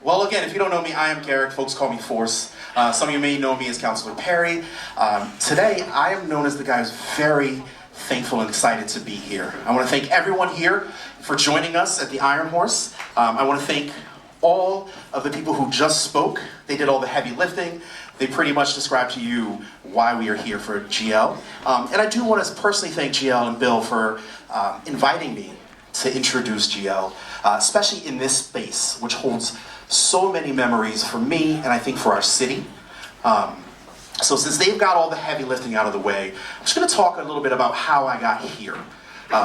Well, again, if you don't know me, I am Garrick. Folks call me Force. Some of you may know me as Councilor Perry. Today, I am known as the guy who's very thankful and excited to be here. I want to thank everyone here for joining us at the Iron Horse. I want to thank all of the people who just spoke. They did all the heavy lifting. They pretty much described to you why we are here for GL. And I do want to personally thank GL and Bill for inviting me to introduce GL, especially in this space, which holds so many memories for me and I think for our city. So since they've got all the heavy lifting out of the way, I'm just going to talk a little bit about how I got here.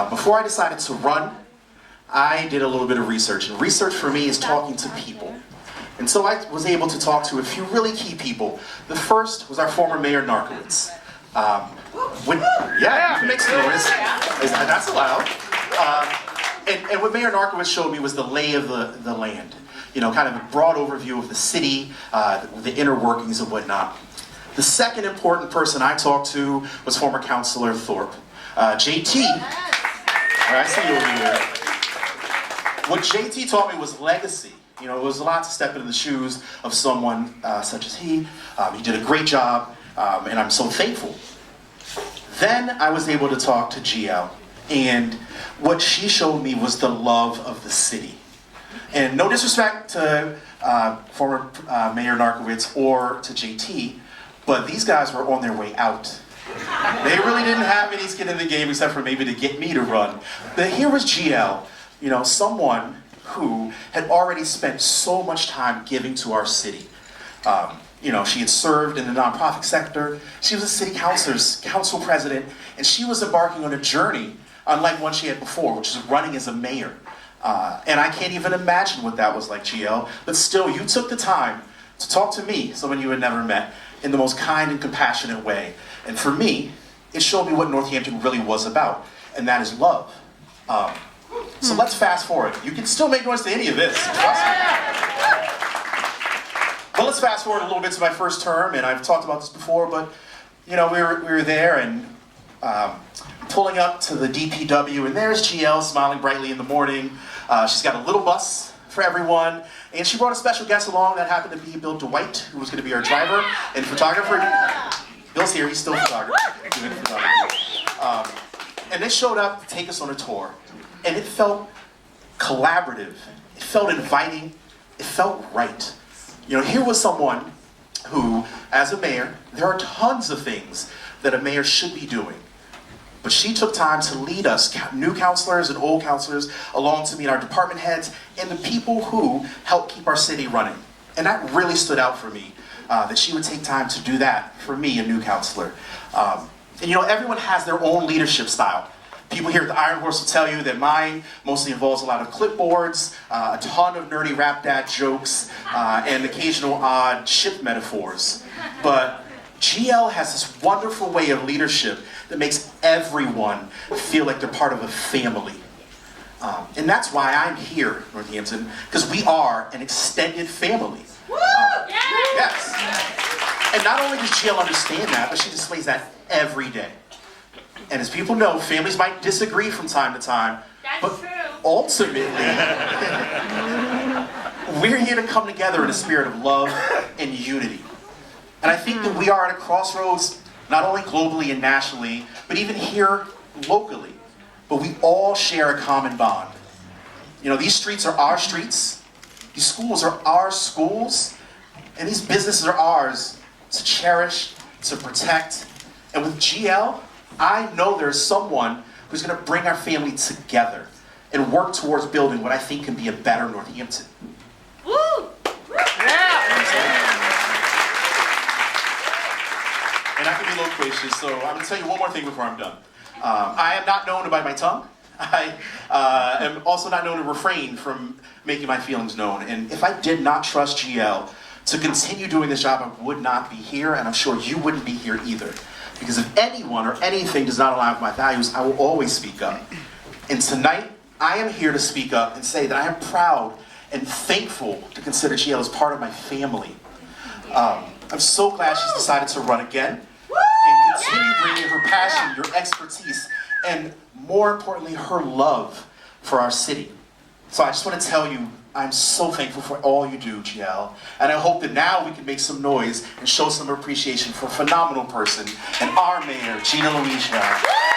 Before I decided to run, I did a little bit of research, and research for me is talking to people. And so I was able to talk to a few really key people. The first was our former Mayor Narkowitz. Yeah, you can make some noise. That's allowed. And what Mayor Narkowitz showed me was the lay of the land. You know, kind of a broad overview of the city, the inner workings and whatnot. The second important person I talked to was former Councilor Thorpe. JT, I see you over here. What JT taught me was legacy. You know, it was a lot to step into the shoes of someone such as he. He did a great job, and I'm so thankful. Then I was able to talk to GL, and what she showed me was the love of the city. And no disrespect to former Mayor Narkowitz or to JT, but these guys were on their way out. They really didn't have any skin in the game except for maybe to get me to run. But here was GL, you know, someone who had already spent so much time giving to our city. You know, she had served in the nonprofit sector, she was a city council president, and she was embarking on a journey unlike one she had before, which is running as a mayor. And I can't even imagine what that was like, GL, but still, you took the time to talk to me, someone you had never met, in the most kind and compassionate way. And for me, it showed me what Northampton really was about, and that is love. So let's fast forward. You can still make noise to any of this, trust me. But let's fast forward a little bit to my first term, and I've talked about this before, but you know, we were there and pulling up to the DPW, and there's GL smiling brightly in the morning. She's got a little bus for everyone, and she brought a special guest along that happened to be Bill Dwight, who was going to be our driver and photographer. Bill's here, he's still a photographer. And they showed up to take us on a tour, and it felt collaborative, it felt inviting, it felt right. You know, here was someone who, as a mayor, there are tons of things that a mayor should be doing. But she took time to lead us, new counselors and old counselors, along to meet our department heads and the people who help keep our city running. And that really stood out for me, that she would take time to do that for me, a new counselor. And you know, everyone has their own leadership style. People here at the Iron Horse will tell you that mine mostly involves a lot of clipboards, a ton of nerdy rap dad jokes, and occasional odd ship metaphors. But GL has this wonderful way of leadership that makes everyone feel like they're part of a family. And that's why I'm here, Northampton, because we are an extended family. Yes. And not only does GL understand that, but she displays that every day. And as people know, families might disagree from time to time, but ultimately, we're here to come together in a spirit of love and unity. And I think that we are at a crossroads, not only globally and nationally, but even here locally. But we all share a common bond. You know, these streets are our streets, these schools are our schools, and these businesses are ours to cherish, to protect. And with GL, I know there's someone who's going to bring our family together and work towards building what I think can be a better Northampton. Woo! Yeah! And I can be loquacious, so I'm going to tell you one more thing before I'm done. I am not known to bite my tongue. I am also not known to refrain from making my feelings known. And if I did not trust GL to continue doing this job, I would not be here, and I'm sure you wouldn't be here either. Because if anyone or anything does not align with my values, I will always speak up. And tonight, I am here to speak up and say that I am proud and thankful to consider GL as part of my family. I'm so glad she's decided to run again and continue bringing her passion, your expertise, and more importantly, her love for our city. So I just want to tell you, I'm so thankful for all you do, GL. And I hope that now we can make some noise and show some appreciation for a phenomenal person and our mayor, Gina Luigia.